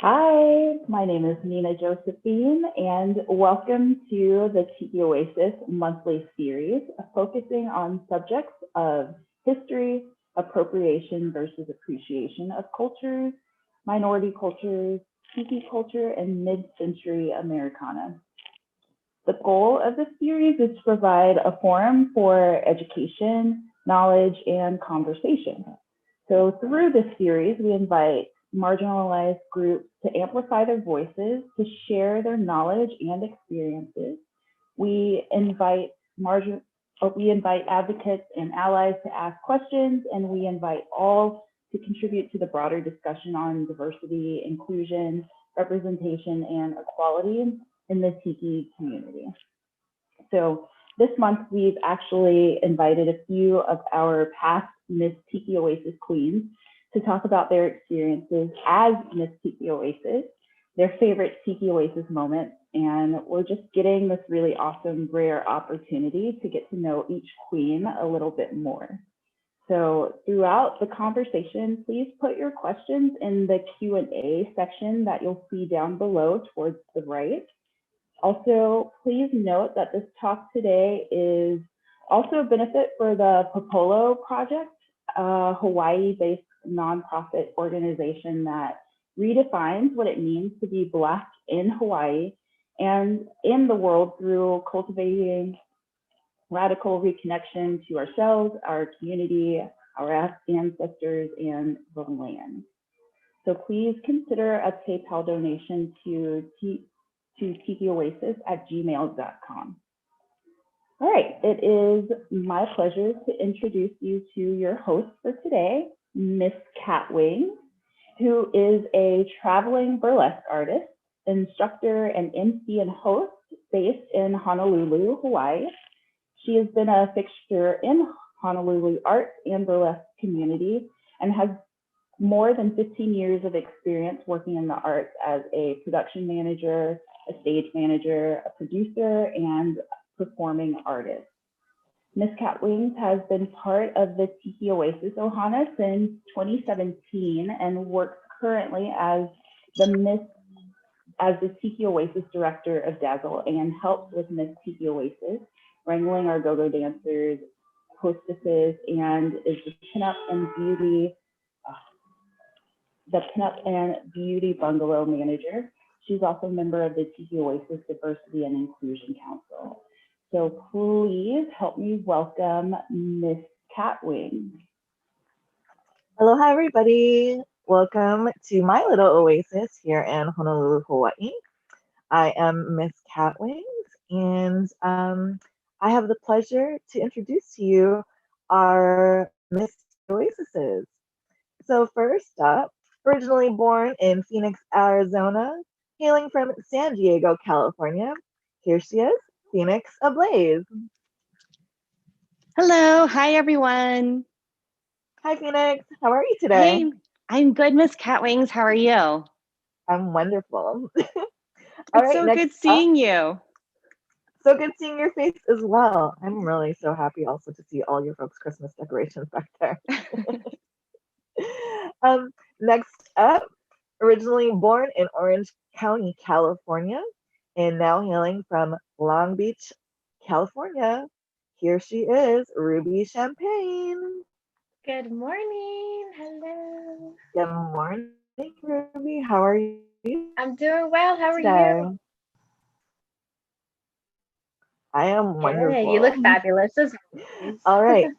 Hi, my name is Nina Josephine, and welcome to the Tiki Oasis monthly series focusing on subjects of history, appropriation versus appreciation of cultures, minority cultures, Tiki culture, and mid-century Americana. The goal of this series is to provide a forum for education, knowledge, and conversation. So through this series, we invite marginalized groups to amplify their voices, to share their knowledge and experiences. We invite we invite advocates and allies to ask questions, and we invite all to contribute to the broader discussion on diversity, inclusion, representation, and equality in the Tiki community. So this month, we've actually invited a few of our past Miss Tiki Oasis queens to talk about their experiences as Miss Tiki Oasis, their favorite Tiki Oasis moments, and we're just getting this really awesome, rare opportunity to get to know each queen a little bit more. So throughout the conversation, please put your questions in the Q&A section that you'll see down below towards the right. Also, please note that this talk today is also a benefit for the Popolo Project, a Hawaii-based nonprofit organization that redefines what it means to be Black in Hawaii and in the world through cultivating radical reconnection to ourselves, our community, our ancestors, and the land. So please consider a PayPal donation to tikioasis@gmail.com. All right, it is my pleasure to introduce you to your host for today, Miss Catwings, who is a traveling burlesque artist, instructor, and MC and host based in Honolulu, Hawaii. She has been a fixture in Honolulu art and burlesque community and has more than 15 years of experience working in the arts as a production manager, a stage manager, a producer, and performing artist. Miss Catwings has been part of the Tiki Oasis Ohana since 2017 and works currently as the Tiki Oasis director of Dazzle and helps with Miss Tiki Oasis, wrangling our go-go dancers, hostesses, and is the Pinup and Beauty Bungalow manager. She's also a member of the Tiki Oasis Diversity and Inclusion Council. So please help me welcome Miss Catwings. Aloha, everybody. Welcome to my little oasis here in Honolulu, Hawaii. I am Miss Catwings, and I have the pleasure to introduce to you our Miss Oases. So first up, originally born in Phoenix, Arizona, hailing from San Diego, California, here she is, Phoenix Ablaze. Hello, hi everyone. Hi Phoenix, how are you today? Hey, I'm good, Miss Catwings. How are you? I'm wonderful. It's so good seeing you. So good seeing your face as well. I'm really so happy also to see all your folks' Christmas decorations back there. Next up, originally born in Orange County, California, and now hailing from Long Beach, California. Here she is, Ruby Champagne. Good morning. Hello. Good morning, Ruby. How are you? I'm doing well. How are today? you? I am wonderful. Good. You look fabulous as always. All right.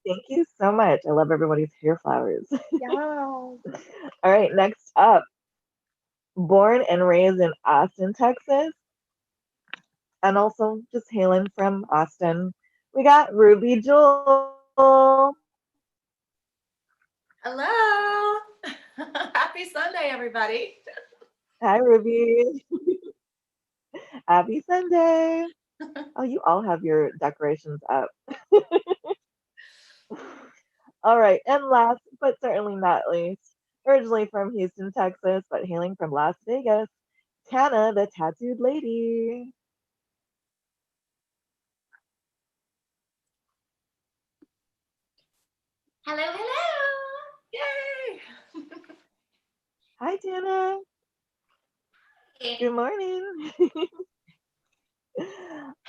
Thank you so much. I love everybody's hair flowers. Yeah. All right, next up. Born and raised in Austin, Texas, and also just hailing from Austin, we got Ruby Joule. Hello. Happy Sunday, everybody. Hi, Ruby. Happy Sunday. Oh, you all have your decorations up. All right, and last but certainly not least, originally from Houston, Texas, but hailing from Las Vegas, Tana the Tattooed Lady. Hello, hello. Yay. Tana. Good morning.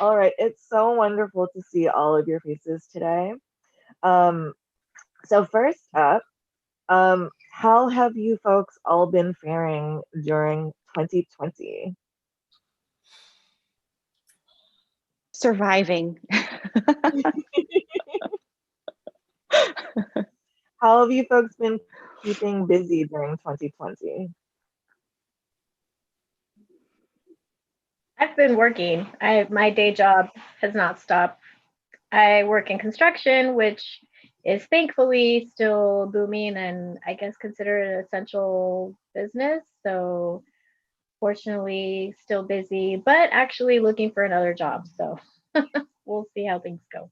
All right, it's so wonderful to see all of your faces today. So first up, how have you folks all been faring during 2020? Surviving. How have you folks been keeping busy during 2020? I've been working. My day job has not stopped. I work in construction, which is thankfully still booming and I guess considered an essential business. So fortunately still busy, but actually looking for another job. So we'll see how things go.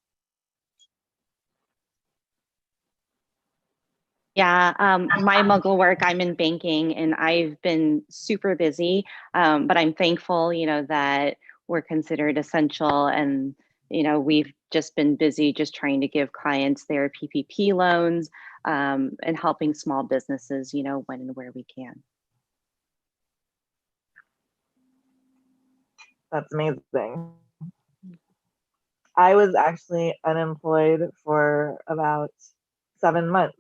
Yeah, my muggle work, I'm in banking and I've been super busy, but I'm thankful, that we're considered essential and, we've just been busy just trying to give clients their PPP loans and helping small businesses, when and where we can. That's amazing. I was actually unemployed for about 7 months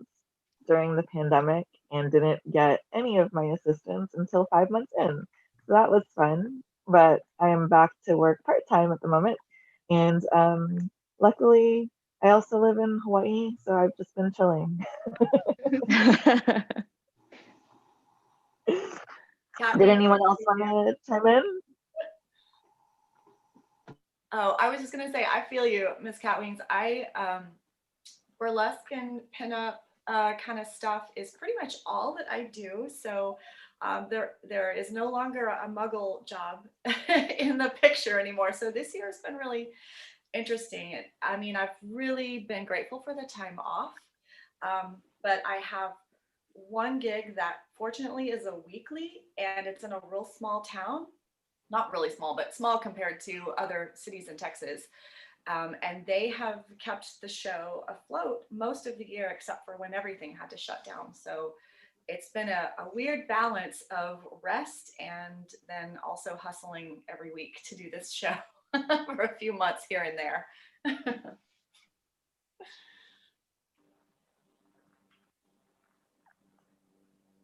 during the pandemic and didn't get any of my assistance until 5 months in. So that was fun, but I am back to work part-time at the moment. And luckily, I also live in Hawaii, so I've just been chilling. Did anyone else want to chime in? Oh, I was just gonna say, I feel you, Miss Catwings. Burlesque and pinup kind of stuff is pretty much all that I do. So there is no longer a muggle job in the picture anymore. So this year has been really interesting. I mean, I've really been grateful for the time off, but I have one gig that fortunately is a weekly, and it's in a real small town. Not really small, but small compared to other cities in Texas. And they have kept the show afloat most of the year, except for when everything had to shut down. So it's been a weird balance of rest and then also hustling every week to do this show for a few months here and there.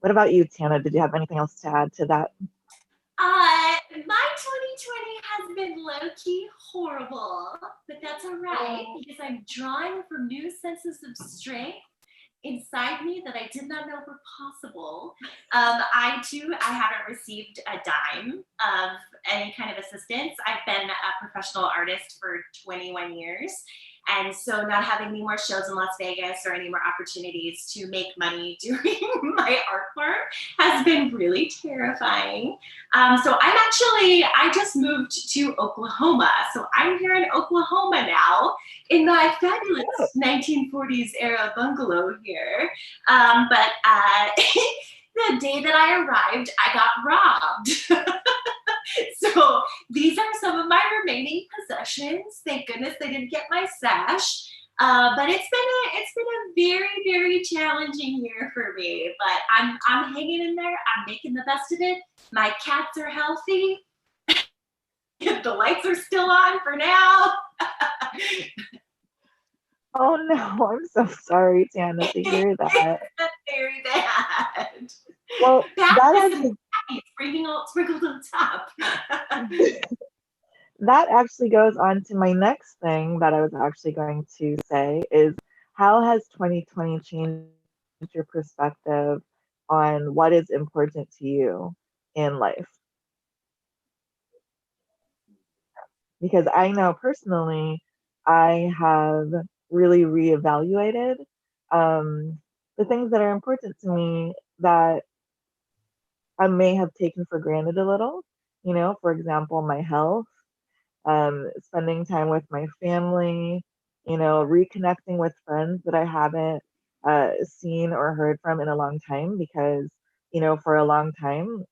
What about you, Tana? Did you have anything else to add to that? My 2020 has been low-key horrible, but that's all right because I'm drawing from new senses of strength inside me that I did not know were possible. I haven't received a dime of any kind of assistance. I've been a professional artist for 21 years. And so not having any more shows in Las Vegas or any more opportunities to make money doing my art form has been really terrifying. So I just moved to Oklahoma. So I'm here in Oklahoma now in my fabulous 1940s era bungalow here. But the day that I arrived, I got robbed. So these are some of my remaining possessions. Thank goodness they didn't get my sash. But it's been a very, very challenging year for me. But I'm hanging in there. I'm making the best of it. My cats are healthy. The lights are still on for now. Oh no, I'm so sorry, Tana, to hear that. Very bad. Well, that actually sprinkled on top. that actually goes on to my next thing that I was actually going to say is how has 2020 changed your perspective on what is important to you in life? Because I know personally, I have really reevaluated the things that are important to me that I may have taken for granted a little. For example, my health, spending time with my family, reconnecting with friends that I haven't seen or heard from in a long time because, for a long time,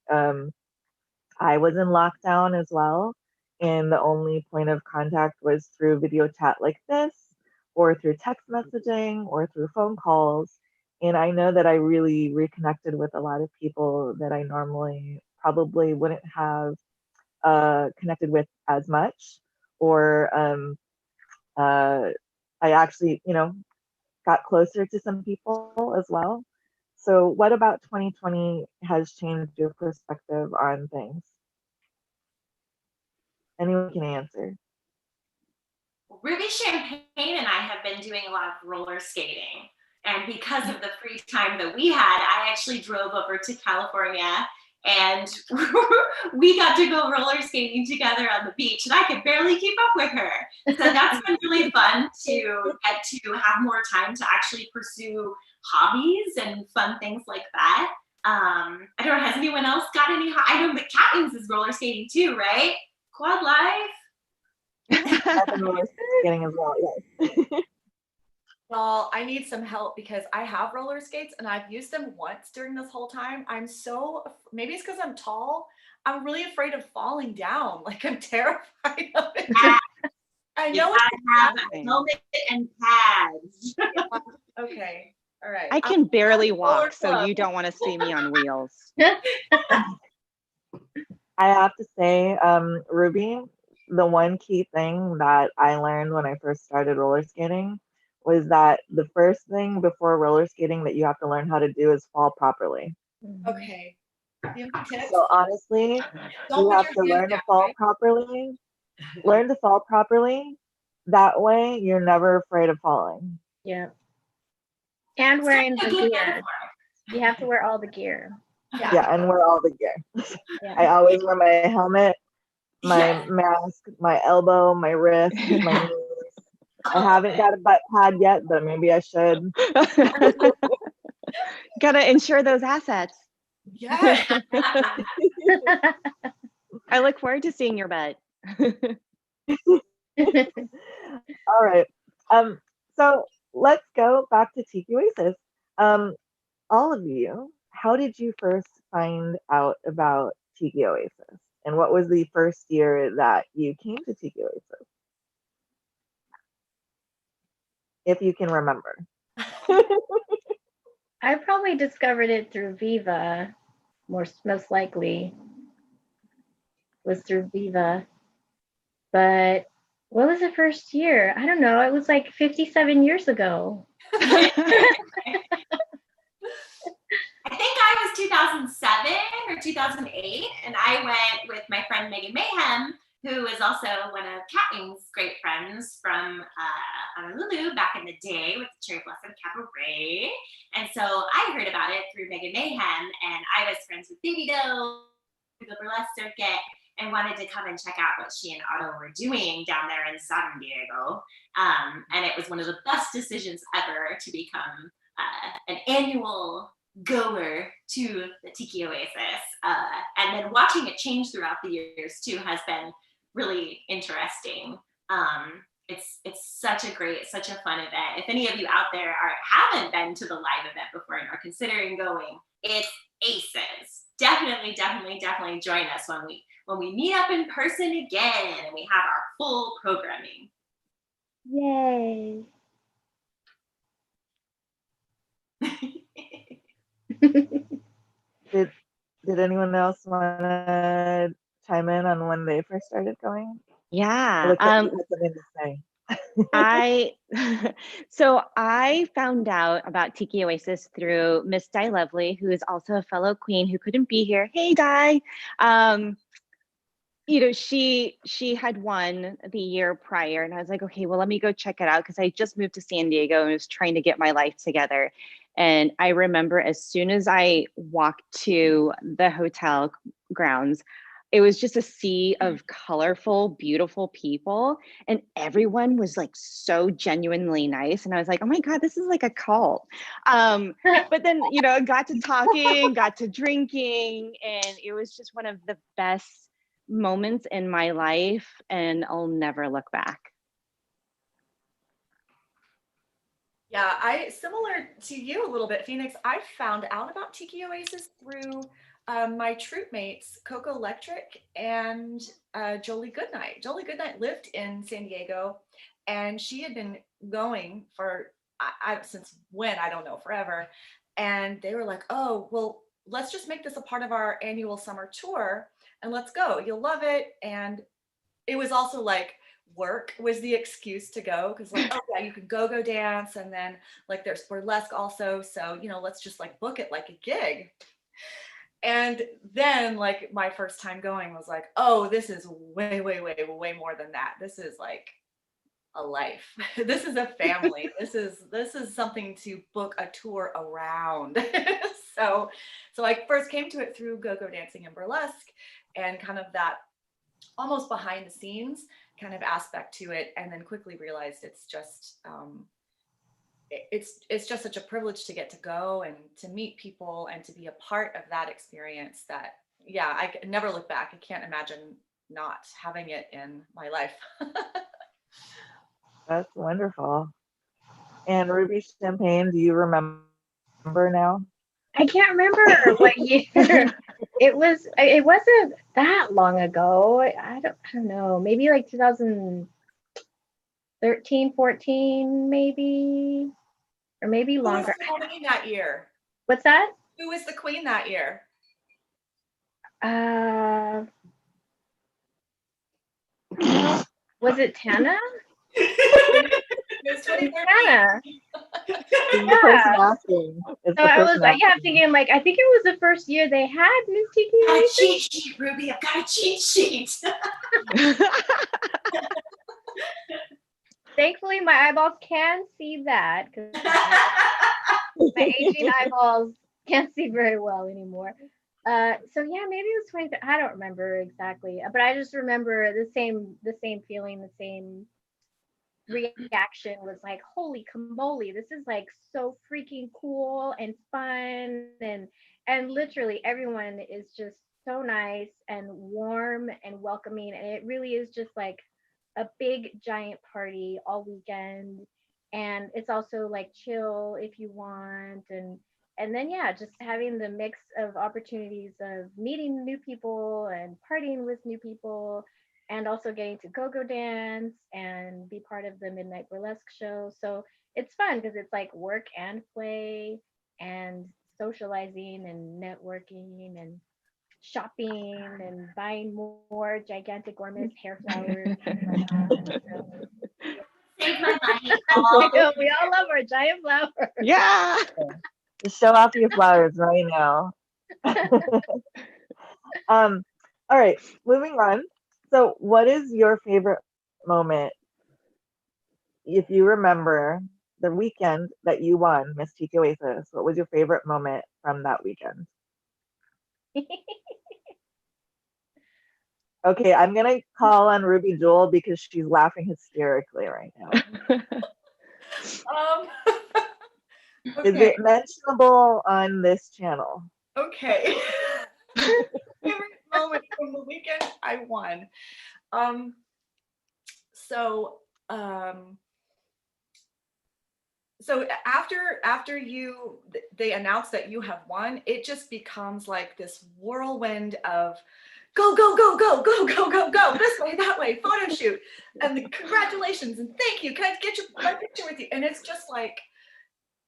I was in lockdown as well. And the only point of contact was through video chat like this, or through text messaging, or through phone calls. And I know that I really reconnected with a lot of people that I normally probably wouldn't have connected with as much, or I actually, got closer to some people as well. So, what about 2020 has changed your perspective on things? Anyone can answer. Ruby Champagne and I have been doing a lot of roller skating. And because of the free time that we had, I actually drove over to California and we got to go roller skating together on the beach. And I could barely keep up with her. So that's been really fun to get to have more time to actually pursue hobbies and fun things like that. I don't know, has anyone else got any? I know that Catwings is roller skating too, right? Quad life. I've been roller skating as well, yes. Well, I need some help because I have roller skates and I've used them once during this whole time. Maybe it's because I'm tall. I'm really afraid of falling down. Like I'm terrified of it. I You know gotta have Okay. a helmet and pads. Okay. All right. I can barely roller walk, so club. you don't want to see me on wheels. I have to say, Ruby, the one key thing that I learned when I first started roller skating was that the first thing before roller skating that you have to learn how to do is fall properly. Okay. Do you have any tips? So honestly, Don't you put have your to hands learn to down, fall right? properly. Learn to fall properly. That way, you're never afraid of falling. Yeah. And wearing Such a the good gear. metaphor. You have to wear all the gear. Yeah, and wear all the gear. Yeah. I always wear my helmet, my Yeah. mask, my elbow, my wrist, my knees. I haven't got a butt pad yet, but maybe I should. Gotta insure those assets. Yes. I look forward to seeing your butt. All right. So let's go back to Tiki Oasis. All of you, how did you first find out about Tiki Oasis? And what was the first year that you came to Tiki Oasis? If you can remember. I probably discovered it through Viva, most likely was through Viva. But what was the first year? I don't know. It was like 57 years ago. I think I was 2007 or 2008, and I went with my friend Megan Mayhem, who is also one of Catwings' great friends from Honolulu back in the day with the Cherry Blossom Cabaret. And so I heard about it through Megan Mayhem, and I was friends with Baby Doe, the burlesque circuit, and wanted to come and check out what she and Otto were doing down there in San Diego. And it was one of the best decisions ever to become an annual goer to the Tiki Oasis. And then watching it change throughout the years too has been really interesting. It's such a fun event. If any of you out there haven't been to the live event before and are considering going, it's aces. Definitely join us when we meet up in person again and we have our full programming. Yay. Did anyone else want to chime in on when they first started going? It Yeah. looks like you had something to say. So I found out about Tiki Oasis through Miss Di Lovely, who is also a fellow queen who couldn't be here. Hey, Di. She had won the year prior, and I was like, okay, well, let me go check it out because I just moved to San Diego and was trying to get my life together. And I remember as soon as I walked to the hotel grounds, it was just a sea of colorful, beautiful people, and everyone was like so genuinely nice. And I was like, oh my God, this is like a cult. But then, got to talking, got to drinking, and it was just one of the best moments in my life, and I'll never look back. Yeah, similar to you a little bit, Phoenix. I found out about Tiki Oasis through my troop mates, Coco Electric and Jolie Goodnight. Jolie Goodnight lived in San Diego, and she had been going for since when, I don't know, forever. And they were like, oh, well, let's just make this a part of our annual summer tour and let's go. You'll love it. And it was also like work was the excuse to go because like, oh yeah, you can go dance. And then like there's burlesque also. So, you know, let's just like book it like a gig. And then like my first time going was like, oh, this is way more than that. This is like a life. This is a family. This is something to book a tour around. so I first came to it through go-go dancing and burlesque and kind of that almost behind the scenes kind of aspect to it, and then quickly realized it's just it's just such a privilege to get to go and to meet people and to be a part of that experience that yeah, I never look back. I can't imagine not having it in my life. That's wonderful. And Ruby Champagne, do you remember now? I can't remember what year. It wasn't that long ago. I don't know. Maybe like 2013, 14, maybe, or maybe longer. Who was the queen that year? What's that? Who was the queen that year? Was it Tana? It was 2013. Tana. The person asking. So I was thinking like I think it was the first year they had Miss Tiki Got a Oasis. cheat sheet, Ruby. I've got a cheat sheet. Thankfully, my eyeballs can see that because my aging eyeballs can't see very well anymore. So yeah, maybe it was 20. I don't remember exactly, but I just remember the same feeling, the same reaction was like, holy camoli, this is like so freaking cool and fun, and literally everyone is just so nice and warm and welcoming, and it really is just like a big giant party all weekend, and it's also like chill if you want, and then yeah, just having the mix of opportunities of meeting new people and partying with new people, and also getting to go dance and be part of the midnight burlesque show. So it's fun because it's like work and play and socializing and networking and shopping and buying more gigantic ornament hair flowers. Save my money. We all love our giant flowers. Yeah. Just show off your flowers right now. All right, moving on. So what is your favorite moment, if you remember the weekend that you won Miss Tiki Oasis? What was your favorite moment from that weekend? Okay, I'm gonna call on Ruby Joule because she's laughing hysterically right now. Okay. Is it mentionable on this channel? Okay. Favorite moment from the weekend I won. So after they announce that you have won, it just becomes like this whirlwind of go this way, that way, photo shoot, and the congratulations and thank you. Can I get my picture with you? And it's just like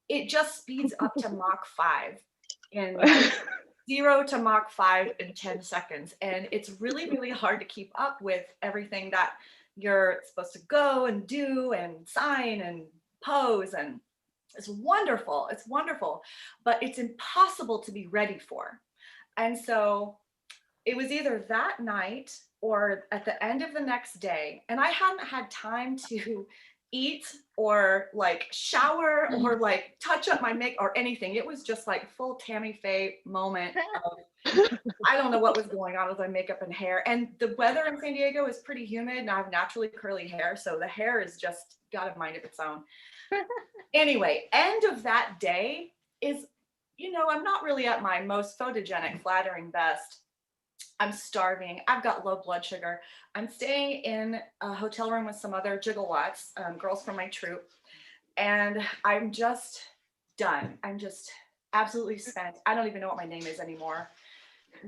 it just speeds up to Mach 5 in like 0 to Mach 5 in 10 seconds. And it's really hard to keep up with everything that you're supposed to go and do and sign and pose. And it's wonderful. It's wonderful, but it's impossible to be ready for. And so it was either that night or at the end of the next day. And I hadn't had time to eat or like shower or like touch up my makeup or anything. It was just like full Tammy Faye moment of, I don't know what was going on with my makeup and hair. And the weather in San Diego is pretty humid and I have naturally curly hair. So the hair is just got a mind of its own. Anyway, end of that day is, you know, I'm not really at my most photogenic, flattering best. I'm starving. I've got low blood sugar. I'm staying in a hotel room with some other gigawatts, girls from my troupe. And I'm just done. I'm just absolutely spent. I don't even know what my name is anymore.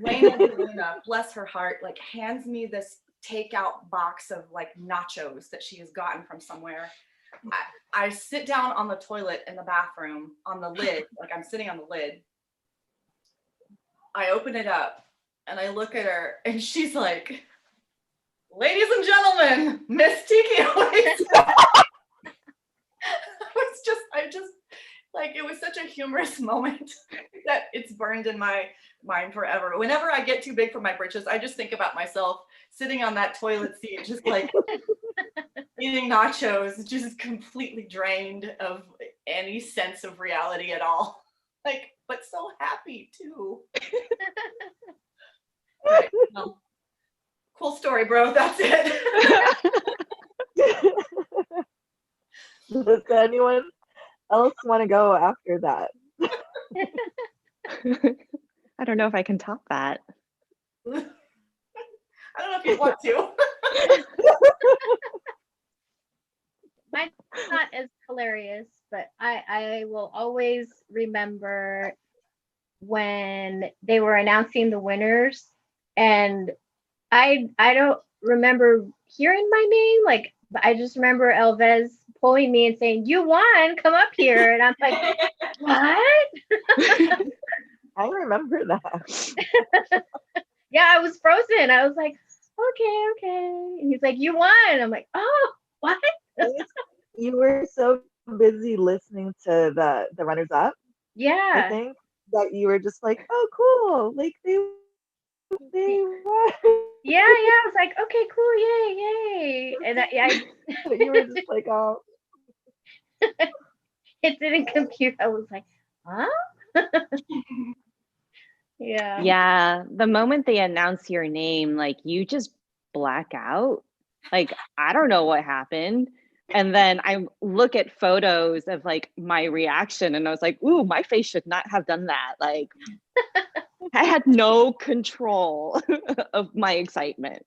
Lena, bless her heart, like hands me this takeout box of like nachos that she has gotten from somewhere. I sit down on the toilet in the bathroom on the lid, like I'm sitting on the lid. I open it up and I look at her and she's like, ladies and gentlemen, Miss Tiki Oasis. It was such a humorous moment that it's burned in my mind forever. Whenever I get too big for my britches, I just think about myself sitting on that toilet seat, just like eating nachos, just completely drained of any sense of reality at all. Like, but so happy too. Right, well, cool story, bro. That's it. Does anyone else want to go after that? I don't know if I can top that. I don't know if you want to. Mine's not as hilarious, but I will always remember when they were announcing the winners, and I don't remember hearing my name. Like, I just remember Elvez pulling me and saying, "You won, come up here," and I'm like, "What?" I remember that. Yeah, I was frozen. I was like, okay. And he's like, "You won." I'm like, "Oh, what?" You were so busy listening to the runners up, I Yeah. think, that you were just like, oh, cool. Like they won. Yeah. I was like, okay, cool, yay. And You were just like, oh. it didn't compute. I was like, huh? Yeah. Yeah, the moment they announce your name, like you just black out. Like, I don't know what happened. And then I look at photos of like my reaction and I was like, ooh, my face should not have done that. Like, I had no control of my excitement.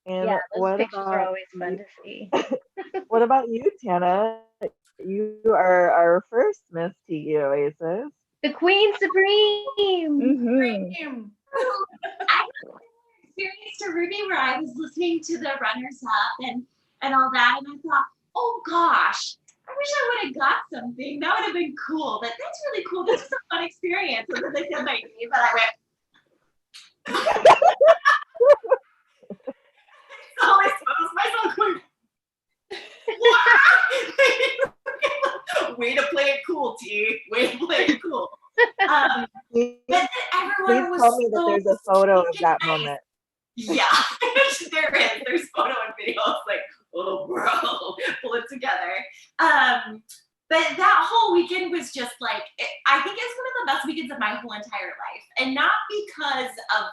And Yeah, those what pictures are about always fun you? to see. What about you, Tana? You are our first Miss Tiki Oasis. The Queen Supreme. Mhm. Well, I experienced a Ruby where I was listening to the runners up and all that, and I thought, oh gosh, I wish I would have got something. That would have been cool. But that's really cool. This is a fun experience. And then they said my name, but I went. So I exposed myself going, what? Way to play it cool, T. Way to play it cool. But then everyone Please was tell me that so there's a photo of that nice. moment. Yeah, there is. There's photo and video. It's like, oh, bro, pull it together. But that whole weekend was just like, I think it's one of the best weekends of my whole entire life. And not because of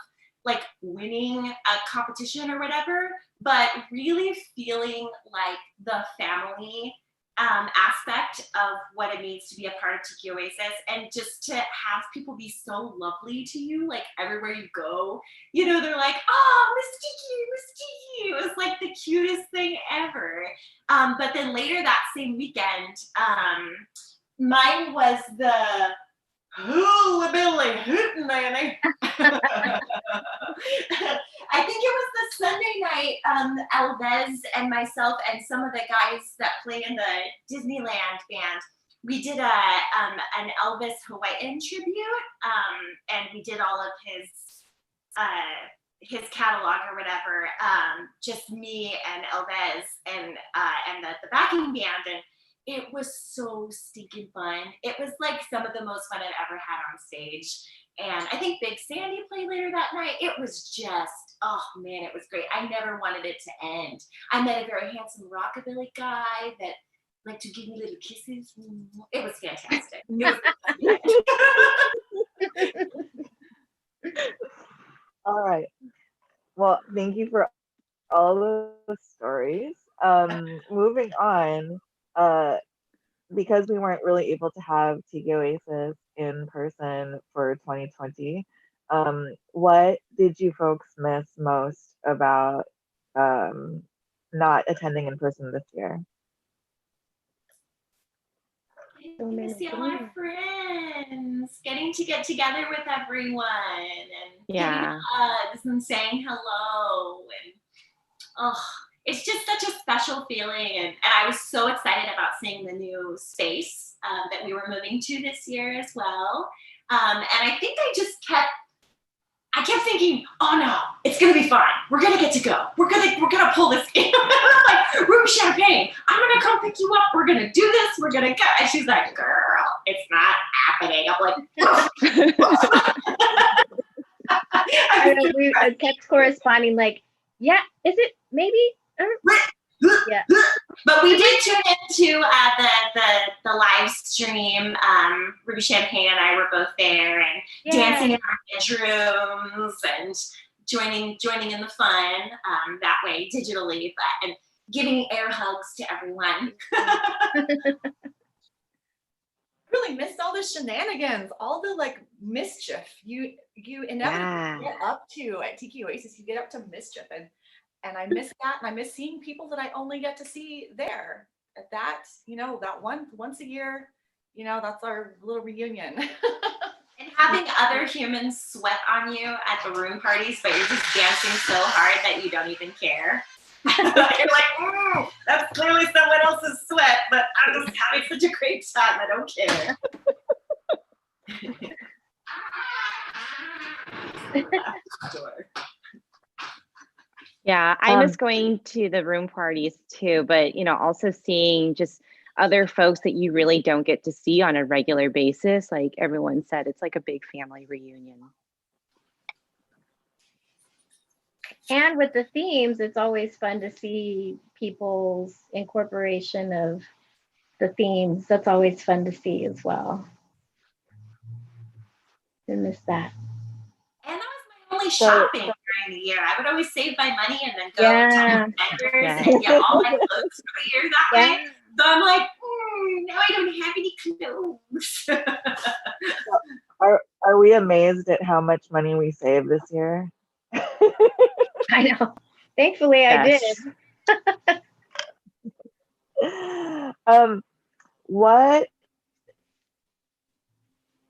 like winning a competition or whatever, but really feeling like the family aspect of what it means to be a part of Tiki Oasis, and just to have people be so lovely to you, like everywhere you go, you know, they're like, oh, Miss Tiki. It was like the cutest thing ever. But then later that same weekend, mine was the Hooly Hootenanny. I think it was the Sunday night, Elvez and myself and some of the guys that play in the Disneyland band, we did an Elvis Hawaiian tribute, and we did all of his catalog or whatever, just me and Elvez and the backing band, and it was so stinking fun. It was like some of the most fun I've ever had on stage. And I think Big Sandy played later that night. It was just, oh man, it was great. I never wanted it to end. I met a very handsome rockabilly guy that liked to give me little kisses. It was fantastic. It was All right. Well, thank you for all the stories. Moving on, because we weren't really able to have Tiki Oasis in person for 2020, what did you folks miss most about not attending in person this year? getting to see all our friends, getting to get together with everyone, and Yeah. giving hugs and saying hello, and oh, it's just such a special feeling, and I was so excited about seeing the new space that we were moving to this year as well. And I think I kept thinking, oh no, it's gonna be fine. We're gonna get to go. We're gonna pull this game. Like, Ruby Champagne, I'm gonna come pick you up. We're gonna do this. We're gonna go. And she's like, girl, it's not happening. I'm like, We kept corresponding like, yeah, is it maybe? Yeah. But we did tune into the live stream. Ruby Champagne and I were both there and dancing in our bedrooms and joining in the fun that way digitally, and giving air hugs to everyone. Really missed all the shenanigans, all the like mischief you inevitably get up to at Tiki Oasis. You get up to mischief, and I miss that, and I miss seeing people that I only get to see there at that, that once a year, that's our little reunion. And having other humans sweat on you at the room parties, but you're just dancing so hard that you don't even care. You're like, that's clearly someone else's sweat, but I'm just having such a great time. I don't care. Yeah, I miss going to the room parties too, but also seeing just other folks that you really don't get to see on a regular basis. Like everyone said, it's like a big family reunion. And with the themes, it's always fun to see people's incorporation of the themes. That's always fun to see as well. I miss that. And that was my only shopping during the year. I would always save my money and then go to vendors and get all my clothes for the year that way. So I'm like, now I don't have any clothes. Are we amazed at how much money we saved this year? I know. Thankfully, I did.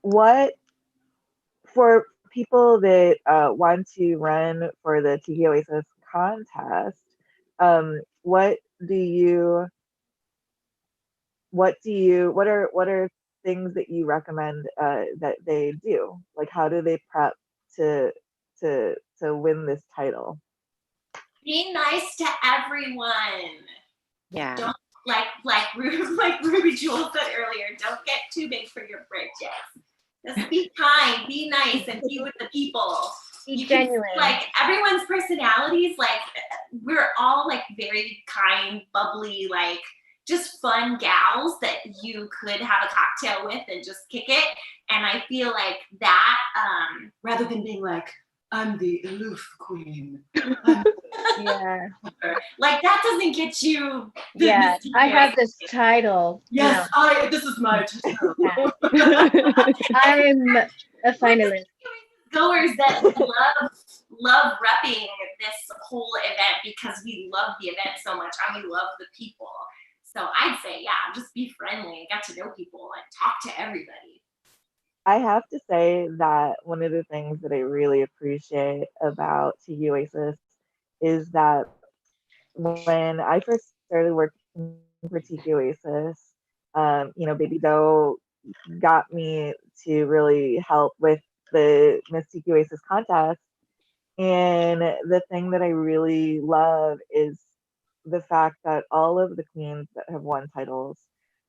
What for people that want to run for the Tiki Oasis contest? What are things that you recommend that they do? Like, how do they prep to win this title? Be nice to everyone. Yeah. Don't like Ruby Joule said earlier, don't get too big for your britches. Just be kind, be nice, and be with the people. Be genuine. Like everyone's personalities, like we're all like very kind, bubbly, like just fun gals that you could have a cocktail with and just kick it. And I feel like that, rather than being like, I'm the aloof queen. Yeah. Like that doesn't get you. I have this title. Yes, this is my title. I'm a finalist. Goers that love repping this whole event because we love the event so much and we love the people. So I'd say, just be friendly, get to know people, and talk to everybody. I have to say that one of the things that I really appreciate about Tiki Oasis is that when I first started working for Tiki Oasis, Baby Doe got me to really help with the Miss Tiki Oasis contest. And the thing that I really love is the fact that all of the queens that have won titles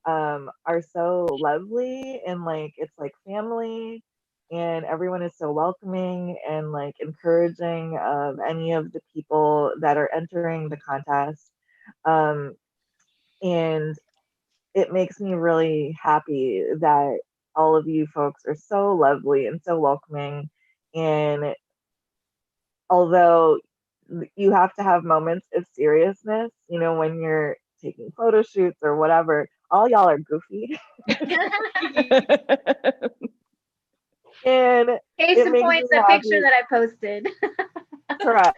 are so lovely, and like it's like family, and everyone is so welcoming and like encouraging of any of the people that are entering the contest. And it makes me really happy that all of you folks are so lovely and so welcoming. And although you have to have moments of seriousness, when you're taking photo shoots or whatever, all y'all are goofy. And case in point, the picture that I posted. Correct.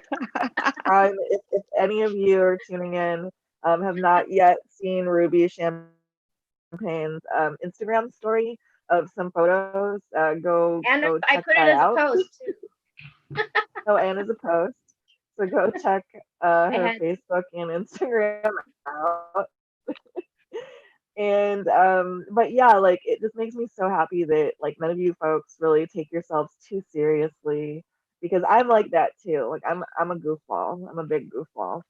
If any of you are tuning in, have not yet seen Ruby Champagne's Instagram story of some photos, go I check put it that as out. a post too. Oh, and as a post. So go check I her had Facebook and Instagram out. And but yeah, like it just makes me so happy that like none of you folks really take yourselves too seriously, because I'm like that too. Like I'm a goofball. I'm a big goofball.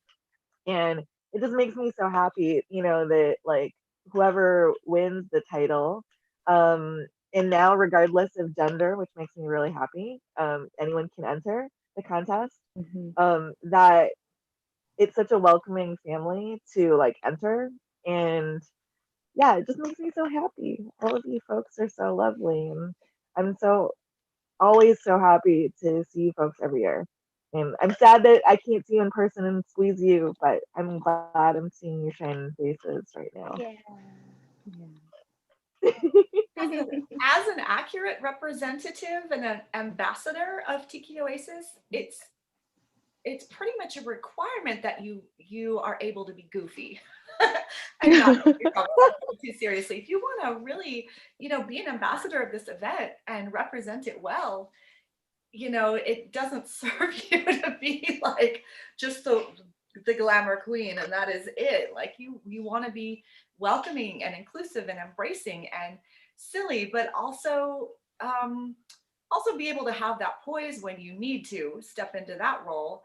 And it just makes me so happy, that like whoever wins the title, and now regardless of gender, which makes me really happy, anyone can enter the contest. Mhm. That it's such a welcoming family to like enter. And yeah, it just makes me so happy. All of you folks are so lovely, and I'm so always so happy to see you folks every year. And I'm sad that I can't see you in person and squeeze you, but I'm glad I'm seeing your shining faces right now. yeah. As an accurate representative and an ambassador of Tiki Oasis, it's pretty much a requirement that you are able to be goofy and not take yourself too seriously. If you want to really, be an ambassador of this event and represent it well, it doesn't serve you to be like just the glamour queen and that is it. Like you want to be welcoming and inclusive and embracing and silly, but also be able to have that poise when you need to step into that role.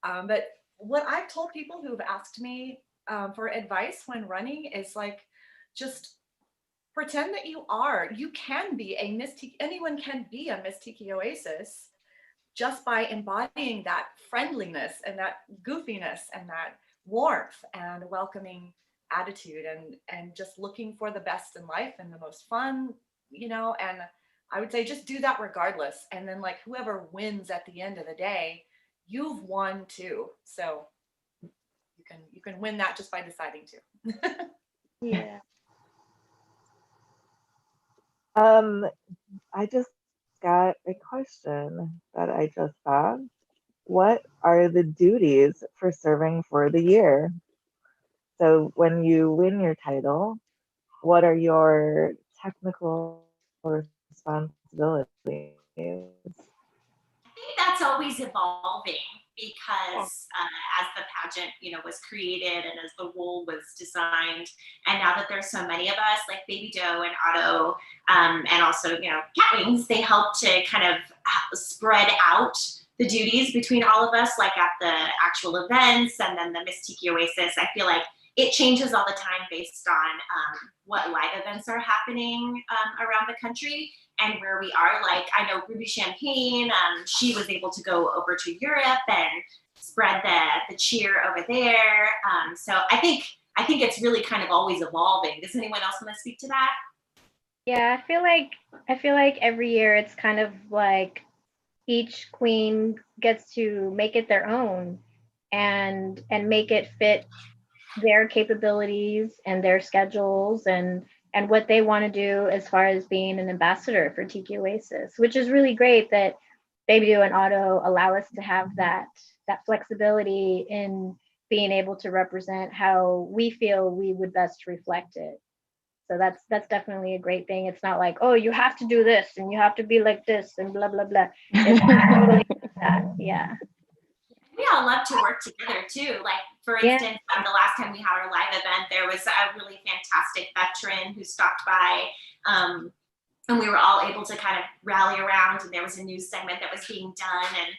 But what I've told people who've asked me for advice when running is like, just pretend that you can be a Miss Tiki, anyone can be a Miss Tiki Oasis just by embodying that friendliness and that goofiness and that warmth and welcoming attitude and just looking for the best in life and the most fun, and I would say just do that regardless. And then like whoever wins at the end of the day, you've won too. So you can win that just by deciding to. Yeah. I just got a question that I just thought. What are the duties for serving for the year? So when you win your title, what are your technical responsibilities? I think that's always evolving because as the pageant, was created and as the role was designed, and now that there's so many of us, like Baby Doe and Otto, and also Catwings, they help to kind of spread out the duties between all of us, like at the actual events and then the Miss Tiki Oasis. I feel like it changes all the time based on what live events are happening around the country and where we are. Like I know Ruby Champagne, she was able to go over to Europe and spread the cheer over there. So I think it's really kind of always evolving. Does anyone else want to speak to that? Yeah, I feel like every year it's kind of like each queen gets to make it their own and make it fit their capabilities and their schedules and what they want to do as far as being an ambassador for Tiki Oasis, which is really great that Baby Doe and Otto allow us to have that flexibility in being able to represent how we feel we would best reflect it. So that's definitely a great thing. It's not like, oh, you have to do this and you have to be like this and blah blah blah. It's totally that. Yeah. We all love to work together too. Like for instance, the last time we had our live event, there was a really fantastic veteran who stopped by, and we were all able to kind of rally around. And there was a news segment that was being done, and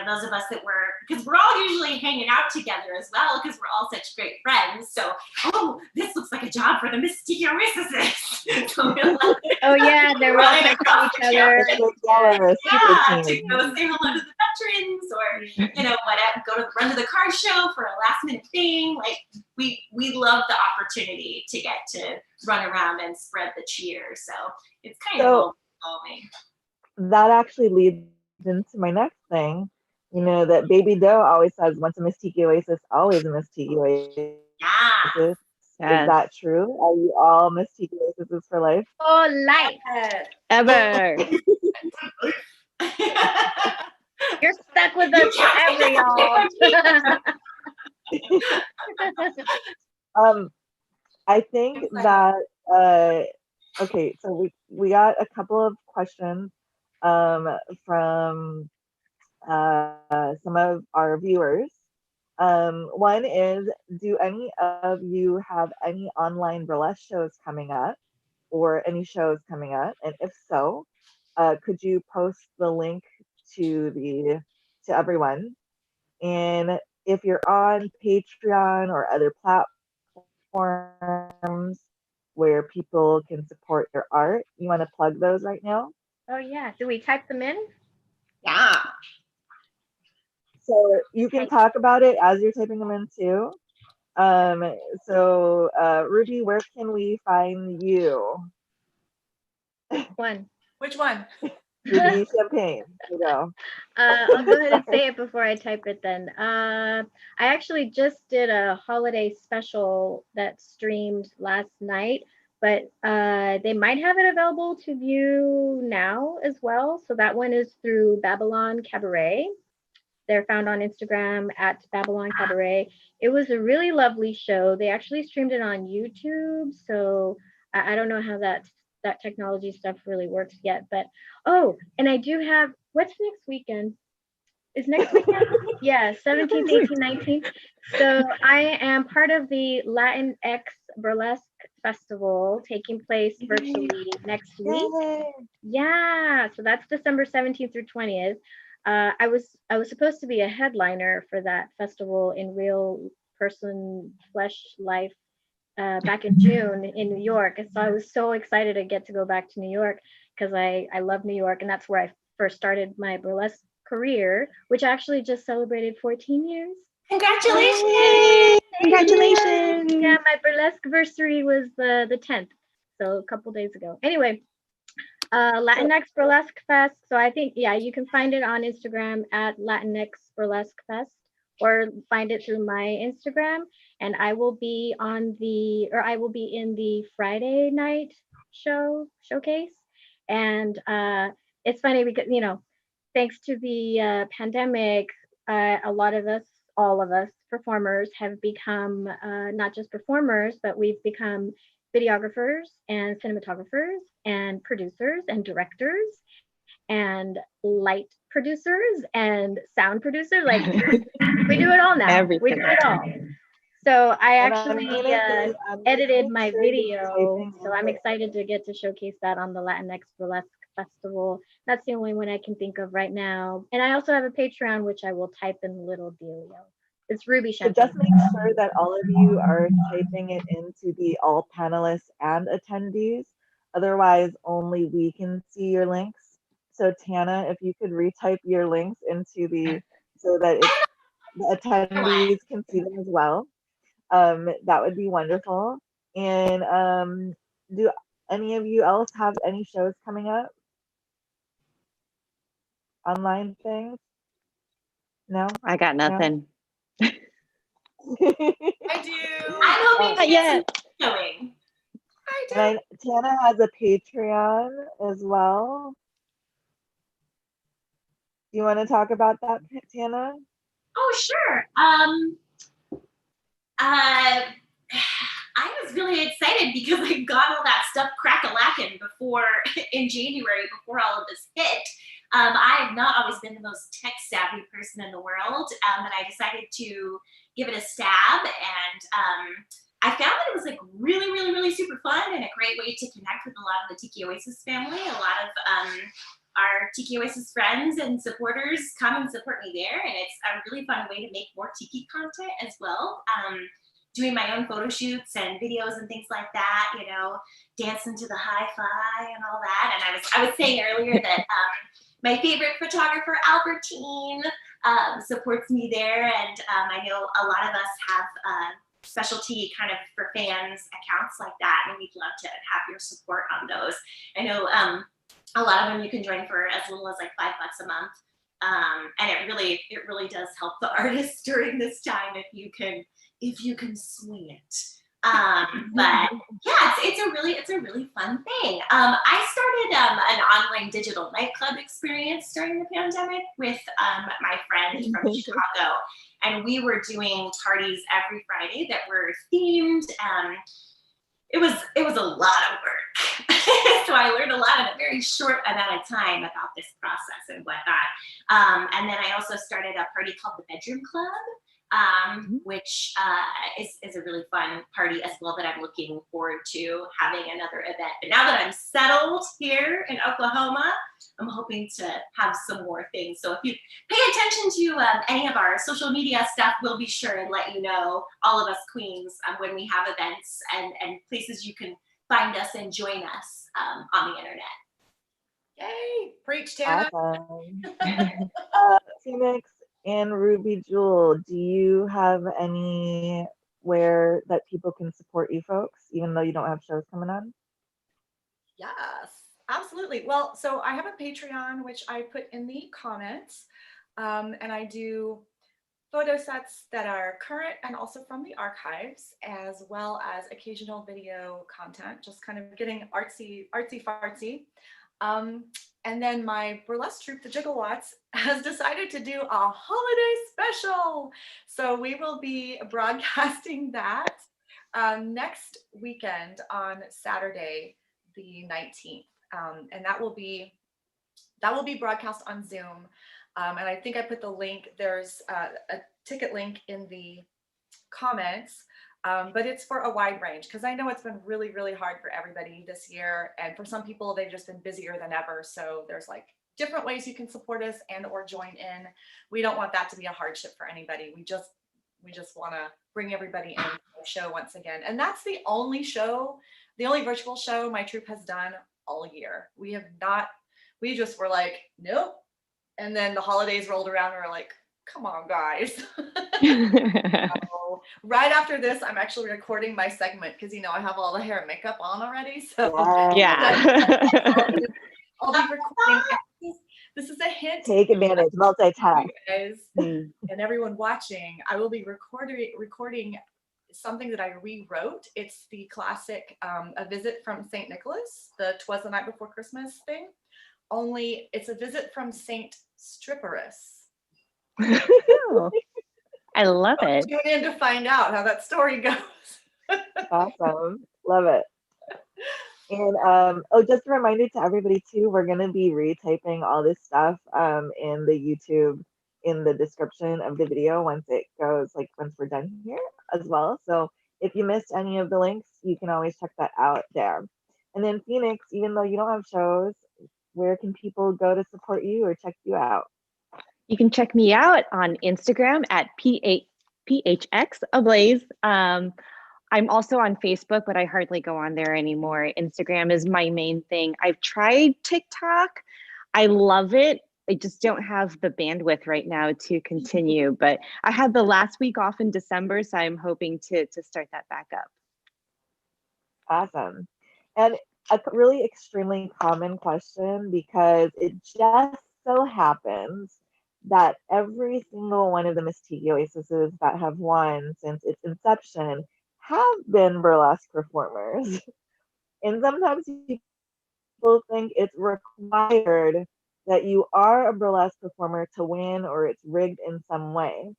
those of us that were, because we're all usually hanging out together as well, because we're all such great friends. So, oh, this looks like a job for the Miss Tiki Oasis. So we're like, oh yeah, they're running all across each the other. yeah, to go say hello to the veterans, or whatever, run to the car show for a last minute thing. Like we love the opportunity to get to run around and spread the cheer. So it's kind of evolving. That actually leads into my next thing. That Baby Doe always says, once a Miss Tiki Oasis, always a Miss Tiki Oasis. Yeah. Is that true? Are you all Miss Tiki Oasis for life? Oh, life. Ever. You're stuck with us forever, y'all. I think that okay, so we got a couple of questions from some of our viewers. One is, do any of you have any online burlesque shows coming up or any shows coming up? And if so, could you post the link to everyone? And if you're on Patreon or other platforms where people can support your art, you want to plug those right now? Oh yeah. Do we type them in? Yeah. So you can talk about it as you're typing them in too. Ruby, where can we find you? One. Which one? Ruby Champagne, you know. I'll go ahead and say it before I type it then. I actually just did a holiday special that streamed last night, but they might have it available to view now as well. So that one is through Babylon Cabaret. They're found on Instagram at Babylon Cabaret. It was a really lovely show. They actually streamed it on YouTube. So I don't know how that technology stuff really works yet. But oh, and I do have, what's next weekend? Is next weekend? Yeah, 17th, 18th, 19th. So I am part of the Latinx Burlesque Festival taking place virtually next week. Yay. Yeah, so that's December 17th through 20th. I was supposed to be a headliner for that festival in real person flesh life back in June in New York. And so I was so excited to get to go back to New York because I love New York, and that's where I first started my burlesque career, which actually just celebrated 14 years. Congratulations! Congratulations. Yeah, my burlesque anniversary was the 10th, so a couple days ago. Anyway, Latinx Burlesque Fest. So I think, yeah, you can find it on Instagram at Latinx Burlesque Fest, or find it through my Instagram. And I will be in the Friday night showcase. And it's funny because, thanks to the pandemic, all of us performers have become not just performers, but we've become videographers and cinematographers and producers and directors and light producers and sound producers. Like we do it all now. Everything. We do it all. So I And actually I'm edited making my sure you're video. typing So I'm in. excited to get to showcase that on the Latinx Burlesque Festival. That's the only one I can think of right now. And I also have a Patreon, which I will type in little dealio. It's Ruby So Champagne. just make sure that all of you are typing it into the all panelists and attendees. Otherwise, only we can see your links. So Tana, if you could retype your links into so that the attendees can see them as well, that would be wonderful. And do any of you else have any shows coming up? Online things? No? I got nothing. I do. I'm hoping to Yeah. get some going. I do. And Tana has a Patreon as well. Do you want to talk about that, Tana? Oh, sure. I was really excited because I got all that stuff crack-a-lackin' in January, before all of this hit. I have not always been the most tech-savvy person in the world, and I decided to give it a stab, and I found that it was like really, really, really super fun and a great way to connect with a lot of the Tiki Oasis family. A lot of our Tiki Oasis friends and supporters come and support me there, and it's a really fun way to make more Tiki content as well. Doing my own photo shoots and videos and things like that, dancing to the hi-fi and all that. And I was saying earlier that my favorite photographer, Albertine, supports me there, and I know a lot of us have specialty kind of for fans accounts like that, and we'd love to have your support on those. I know a lot of them you can join for as little as like $5 a month, and it really does help the artists during this time if you can swing it. But yeah, it's a really fun thing. I started an online digital nightclub experience during the pandemic with my friend from Chicago, and we were doing parties every Friday that were themed. It was a lot of work. So I learned a lot in a very short amount of time about this process and whatnot. And then I also started a party called the Bedroom Club, which is a really fun party as well that I'm looking forward to having another event. But now that I'm settled here in Oklahoma, I'm hoping to have some more things. So if you pay attention to any of our social media stuff, we'll be sure and let you know, all of us queens, when we have events and places you can find us and join us on the internet. Yay! Preach, Tana. Awesome. Phoenix and Ruby Joule, do you have anywhere that people can support you folks, even though you don't have shows coming on? Yes, absolutely. Well, so I have a Patreon, which I put in the comments, and I do photo sets that are current and also from the archives, as well as occasional video content, just kind of getting artsy fartsy. And then my burlesque troupe, the Gigawatts, has decided to do a holiday special. So we will be broadcasting that next weekend on Saturday, the 19th. And that will be broadcast on Zoom. And I think I put the link, there's a ticket link in the comments, but it's for a wide range, because I know it's been really, really hard for everybody this year. And for some people, they've just been busier than ever. So there's like different ways you can support us and or join in. We don't want that to be a hardship for anybody. We just want to bring everybody in to the show once again. And that's the only virtual show my troupe has done all year. We just were like, nope. And then the holidays rolled around and we're like, come on, guys. So, right after this, I'm actually recording my segment because, I have all the hair and makeup on already. So Yeah. I'll be recording. This is a hint. Take advantage, multitask. Guys, and everyone watching, I will be recording something that I rewrote. It's the classic A Visit from St. Nicholas, the 'Twas the Night Before Christmas thing. Only it's a visit from Saint Stripperess. Oh, I love it. Tune in to find out how that story goes. Awesome. Love it. And just a reminder to everybody too, we're gonna be retyping all this stuff in the YouTube in the description of the video once we're done here as well. So if you missed any of the links, you can always check that out there. And then Phoenix, even though you don't have shows, where can people go to support you or check you out? You can check me out on Instagram at PHX Ablaze. I'm also on Facebook, but I hardly go on there anymore. Instagram is my main thing. I've tried TikTok. I love it. I just don't have the bandwidth right now to continue, but I had the last week off in December, so I'm hoping to start that back up. Awesome. And a really extremely common question, because it just so happens that every single one of the Miss Tiki Oasis that have won since its inception have been burlesque performers. And sometimes people think it's required that you are a burlesque performer to win, or it's rigged in some way.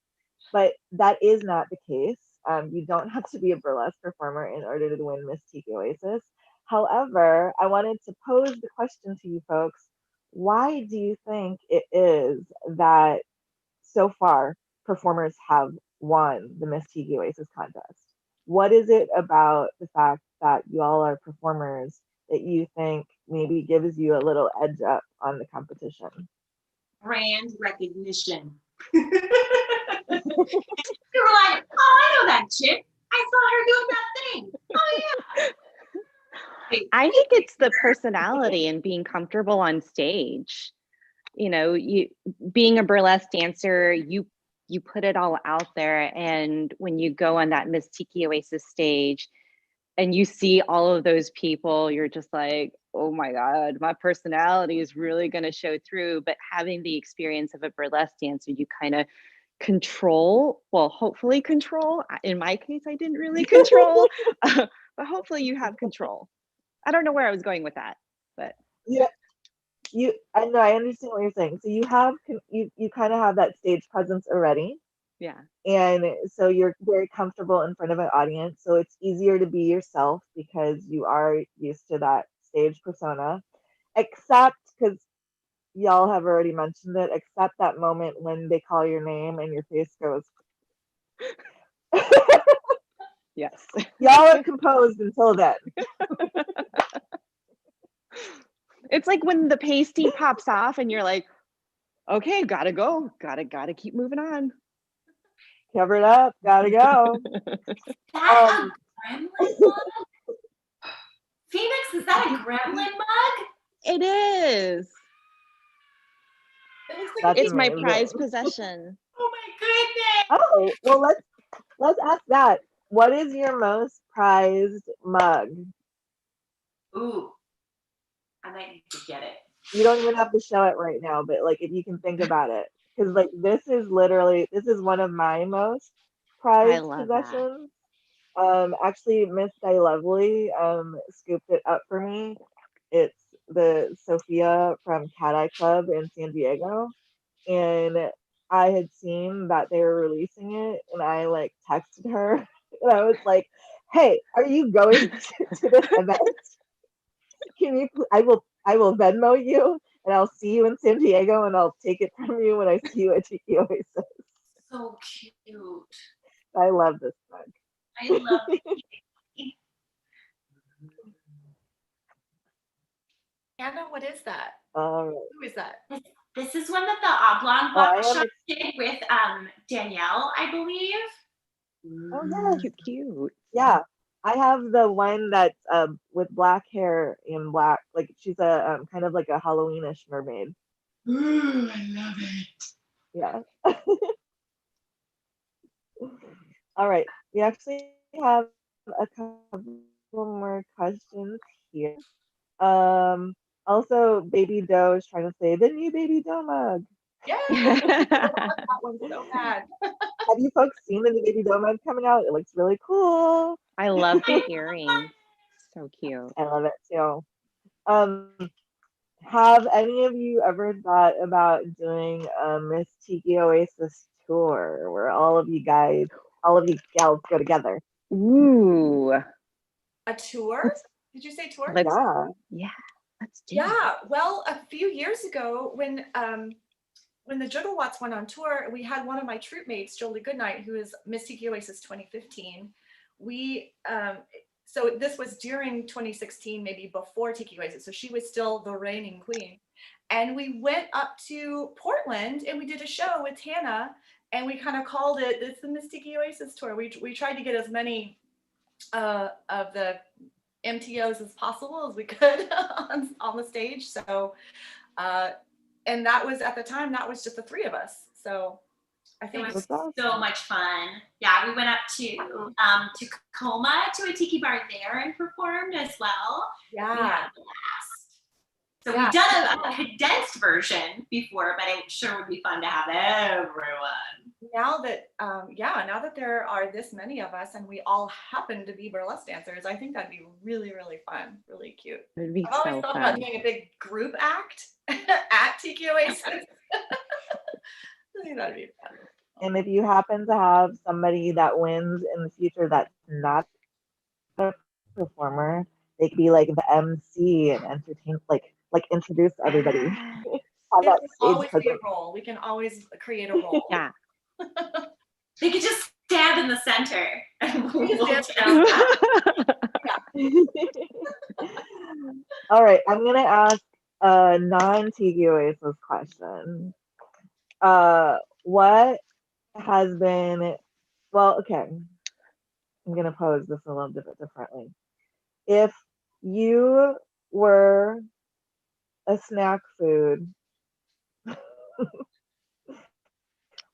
But that is not the case. You don't have to be a burlesque performer in order to win Miss Tiki Oasis. However, I wanted to pose the question to you folks: why do you think it is that so far performers have won the Miss Tiki Oasis contest? What is it about the fact that you all are performers that you think maybe gives you a little edge up on the competition? Brand recognition. You were like, oh, I know that chick. I saw her doing that thing. Oh, yeah. I think it's the personality and being comfortable on stage. You being a burlesque dancer, you put it all out there, and when you go on that Miss Tiki Oasis stage and you see all of those people, you're just like, oh my God, my personality is really going to show through. But having the experience of a burlesque dancer, you kind of hopefully control. In my case, I didn't really control, but hopefully you have control. I don't know where I was going with that, but yeah, I know, I understand what you're saying. So you kind of have that stage presence already. yeah. And so you're very comfortable in front of an audience. So it's easier to be yourself because you are used to that stage persona, except because y'all have already mentioned it, except that moment when they call your name and your face goes. Yes. Y'all are composed until then. It's like when the pasty pops off and you're like, okay, gotta go. Gotta keep moving on. Cover it up, gotta go. That a gremlin mug? Phoenix, is that a gremlin mug? It is. It looks like That's It's my amazing. prized possession. Oh my goodness. Oh, well, let's ask that. What is your most prized mug? Ooh, I might need to get it. You don't even have to show it right now, but like if you can think about it, because like this is one of my most prized love that. possessions. Actually, Miss Di Lovely scooped it up for me. It's the Sophia from Cat Eye Club in San Diego, and I had seen that they were releasing it, and I like texted her, and I was like, "Hey, are you going to this event? Can you? I will Venmo you, and I'll see you in San Diego, and I'll take it from you when I see you at Tiki Oasis." So cute. I love this mug. I love it. Anna, what is that? All right. Who is that? This is one that the Oblong Oh, I Box am Shop did with Danielle, I believe. Oh yes, Cute. yeah. I have the one that's with black hair and black, like she's a kind of like a Halloweenish mermaid. Ooh, I love it. Yeah. All right. We actually have a couple more questions here. Also, Baby Doe is trying to say the new Baby Doe mug. Yeah, that one's so bad. Have you folks seen the new Baby Doe mug coming out? It looks really cool. I love the earrings. So cute. I love it too. Have any of you ever thought about doing a Miss Tiki Oasis tour where all of you gals go together? Ooh. A tour? Did you say tour? Let's Yeah. let's do Yeah. Well, a few years ago, when the Jugglewatts went on tour, we had one of my troop mates, Jolie Goodnight, who is Miss Tiki Oasis 2015. We so this was during 2016, maybe before Tiki Oasis. So she was still the reigning queen. And we went up to Portland and we did a show with Tana, and we kind of called it's the Miss Tiki Oasis tour. We tried to get as many of the MTOs as possible as we could on the stage. So and that was at the time, that was just the three of us. So I It think was awesome. so much fun. Yeah, we went up to Tacoma to a tiki bar there and performed as well. We yeah. had a blast. So Yeah. we've done a condensed version before, but it sure would be fun to have everyone. Now that there are this many of us and we all happen to be burlesque dancers, I think that'd be really, really fun, really cute. It'd be I've always so thought about fun. doing a big group act at Tiki Oasis. I think that'd be fun. And if you happen to have somebody that wins in the future that's not a performer, they could be like the MC and entertain, like introduce everybody. Have It that can stage always be a presence. role. We can always create a role. Yeah. They could just stand in the center and we'll stand down. All right, I'm gonna ask a non-Tiki Oasis question. What has been, well, okay, I'm gonna pose this a little bit differently. If you were a snack food,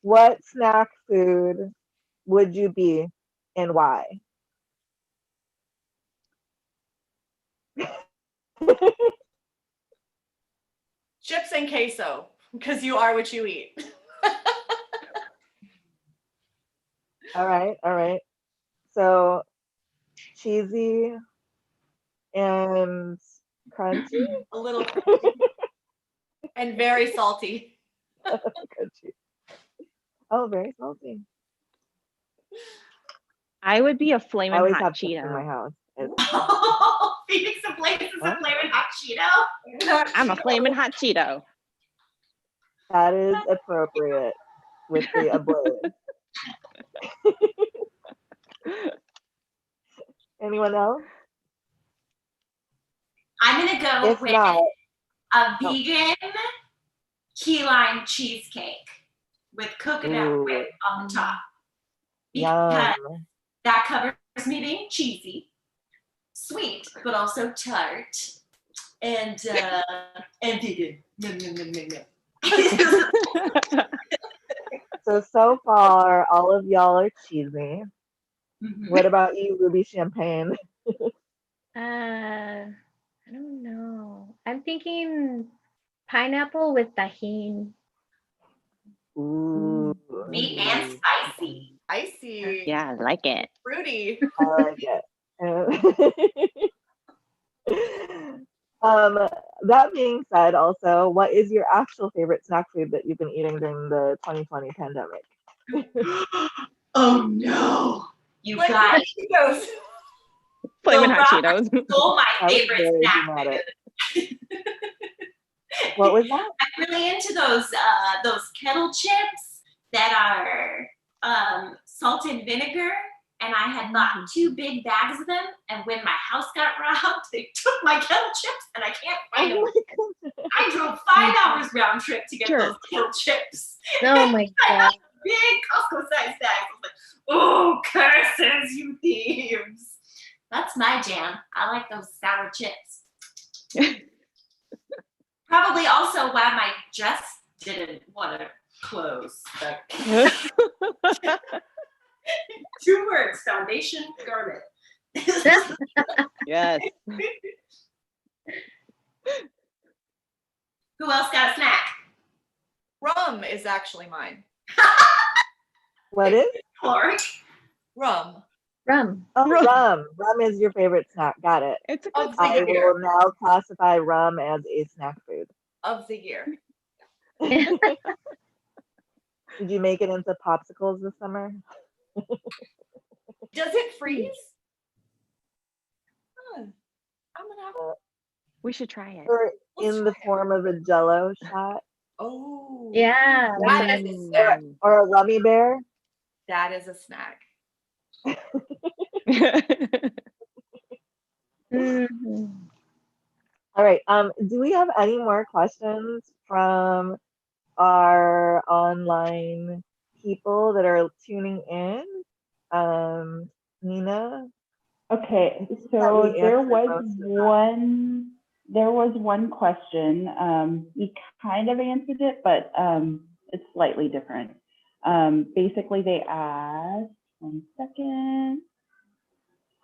what snack food would you be and why? Chips and queso, because you are what you eat. All right. So cheesy and crunchy. A little crunchy and very salty. Crunchy. Oh, very salty. I would be a I flaming always hot have chips in my Cheeto. house. It's Phoenix Ablaze is a flaming hot Cheeto. I'm a flaming hot Cheeto. That is appropriate with the Ablaze. Anyone else? I'm gonna go If with not, a vegan key lime cheesecake with coconut whip on the top. Because yum. that covers me being cheesy, sweet, but also tart, and vegan. So far, all of y'all are cheesy. Mhm. What about you, Ruby Champagne? I don't know. I'm thinking pineapple with tahini. Ooh. Sweet and spicy. Icy. Yeah, I like it. Fruity. I like it. That being said, also, what is your actual favorite snack food that you've been eating during the 2020 pandemic? Oh no! You Like guys Cheetos. Flaming hot Rob Cheetos. stole my That was favorite very snack dramatic. food. What was that? I'm really into those kettle chips that are salt and vinegar. And I had bought 2 big bags of them. And when my house got robbed, they took my kettle chips and I can't find them. I drove 5 hours round trip to get those kettle chips. Oh my god. Big Costco size bags. I was like, oh, curses, you thieves. That's my jam. I like those sour chips. Probably also why my dress didn't want to close. 2 words, foundation, garment. Yes. Who else got a snack? Rum is actually mine. What is? Clark. Rum. Rum. Oh, rum. Rum is your favorite snack. Got it. It's a good Of the I year. will now classify rum as a snack food. Of the year. Did you make it into popsicles this summer? Does it freeze? Huh. I'm gonna have. We should try it. Or Let's in the try it. form of a Jello shot? Oh. Yeah. That is a snack. Or a Rummy Bear? That is a snack. Mhm. All right. Do we have any more questions from our online people that are tuning in? Nina? Okay, That so we there answered was most of them. one question. You kind of answered it, but it's slightly different. Basically, they asked, one second,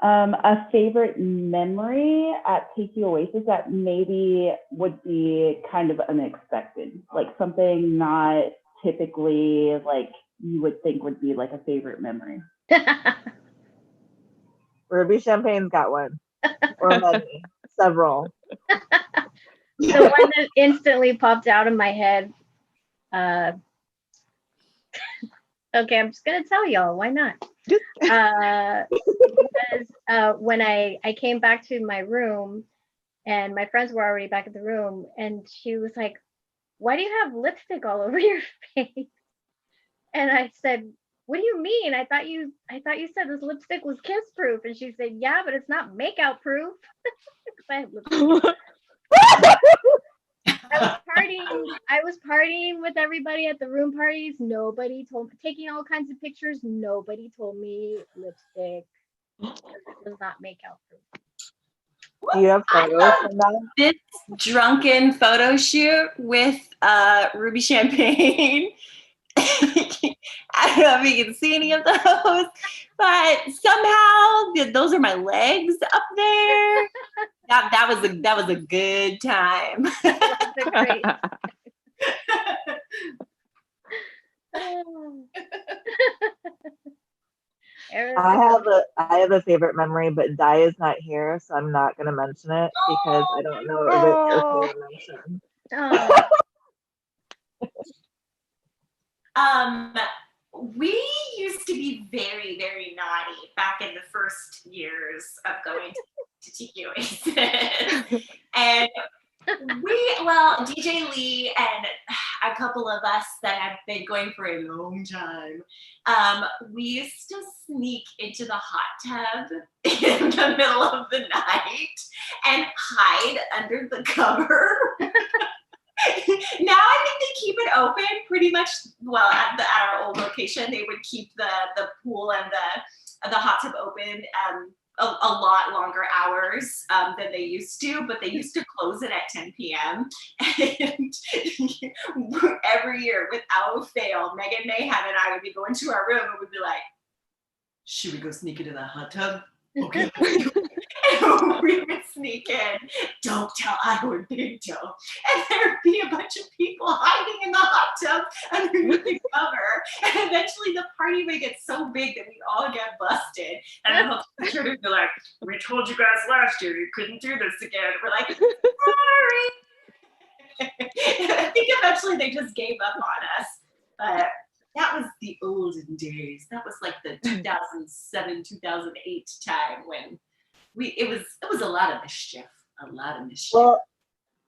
a favorite memory at Tiki Oasis that maybe would be kind of unexpected, like something not typically like you would think would be like a favorite memory. Ruby Champagne's got one. Or many. Several. The one that instantly popped out of my head. Okay, I'm just gonna tell y'all. Why not? Was when I came back to my room, and my friends were already back in the room, and she was like, "Why do you have lipstick all over your face?" And I said, "What do you mean? I thought you said this lipstick was kiss proof." And she said, "Yeah, but it's not makeout proof." 'Cause I have lipstick. I was partying with everybody at the room parties. Nobody told me, taking all kinds of pictures. Nobody told me lipstick does not makeout proof. Do you have photos from that? This drunken photo shoot with Ruby Champagne. I don't know if you can see any of those, but somehow those are my legs up there. That was a good time. They're great. I have a favorite memory, but Di is not here, so I'm not gonna mention it because I don't know if it's okay to mention. We used to be very, very naughty back in the first years of going to Tiki Oasis. And DJ Lee and a couple of us that have been going for a long time, we used to sneak into the hot tub in the middle of the night and hide under the cover. Now I think they keep it open pretty much. Well, at our old location, they would keep the pool and the hot tub open a lot longer hours than they used to, but they used to close it at 10 p.m. And every year, without fail, Megan Mayhem and I would be going to our room and we'd be like, should we go sneak into the hot tub? Okay. And we would sneak in. Don't tell Iowa Big Toe. And there'd be a bunch of people hiding in the hot tub underneath the cover. And eventually the party would get so big that we'd all get busted. And the whole teacher would be like, we told you guys last year you couldn't do this again. We're like, sorry. I think eventually they just gave up on us. But that was the olden days. That was like the 2007, 2008 time when it was a lot of mischief. A lot of mischief.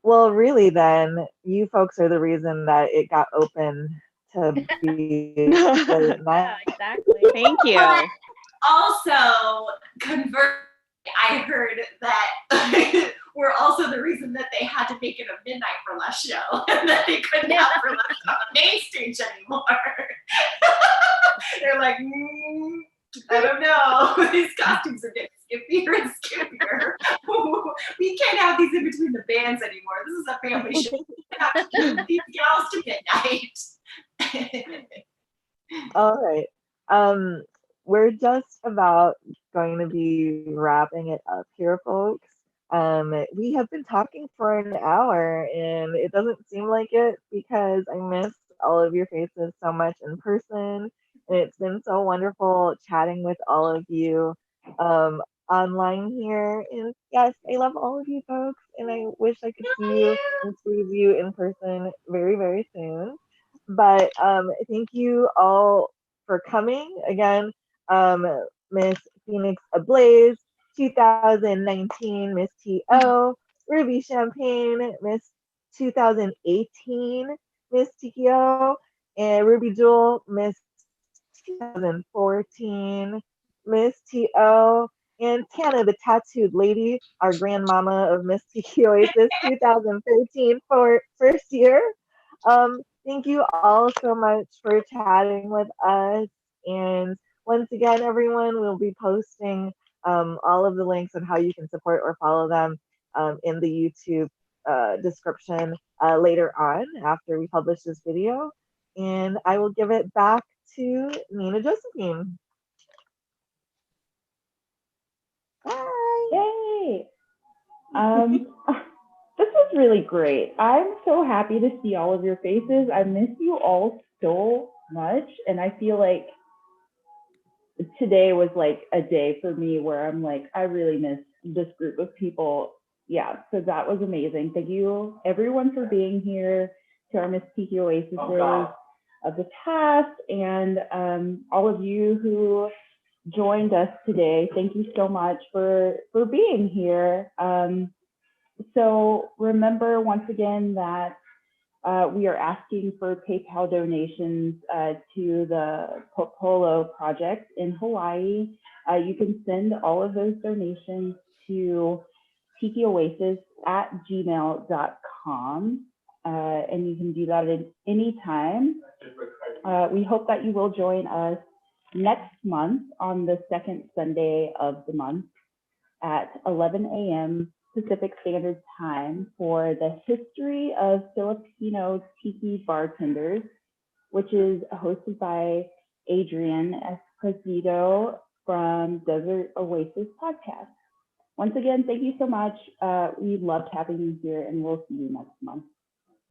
Well, really then, you folks are the reason that it got open to be late night. Yeah, exactly. Thank you. But also, I heard that we're also the reason that they had to make it a midnight burlesque show and that they couldn't have burlesque on the main stage anymore. They're like, I don't know. These costumes are getting skippier and skippier. We can't have these in between the bands anymore. This is a family show. We have to keep these gals to midnight. All right. We're just about going to be wrapping it up here, folks. We have been talking for an hour and it doesn't seem like it because I miss all of your faces so much in person. And it's been so wonderful chatting with all of you online here. And yes, I love all of you folks and I wish I could see you and squeeze you in person very, very soon. But thank you all for coming. Again, Miss Phoenix Ablaze, 2019 Miss T.O., Ruby Champagne, Miss 2018 Miss Tiki O, and Ruby Joule, Miss 2014 Miss T.O., and Tana the Tattooed Lady, our grandmama of Miss Tiki Oasis 2013 for first year. Thank you all so much for chatting with us. And once again, everyone, we'll be posting all of the links on how you can support or follow them in the YouTube description later on after we publish this video. And I will give it back to Nina Josephine. Bye. Yay! This was really great. I'm so happy to see all of your faces. I miss you all so much. And I feel like today was like a day for me where I'm like, I really miss this group of people. Yeah, so that was amazing. Thank you everyone for being here, to our Miss Tiki Oasis of the past, and all of you who joined us today. Thank you so much for being here. So remember once again that we are asking for PayPal donations to the Popolo project in Hawaii. You can send all of those donations to tikioasis@gmail.com, and you can do that at any time. We hope that you will join us next month on the second Sunday of the month at 11 a.m. Pacific Standard Time for the History of Filipino Tiki Bartenders, which is hosted by Adrian Esposito from Desert Oasis Podcast. Once again, thank you so much. We loved having you here, and we'll see you next month.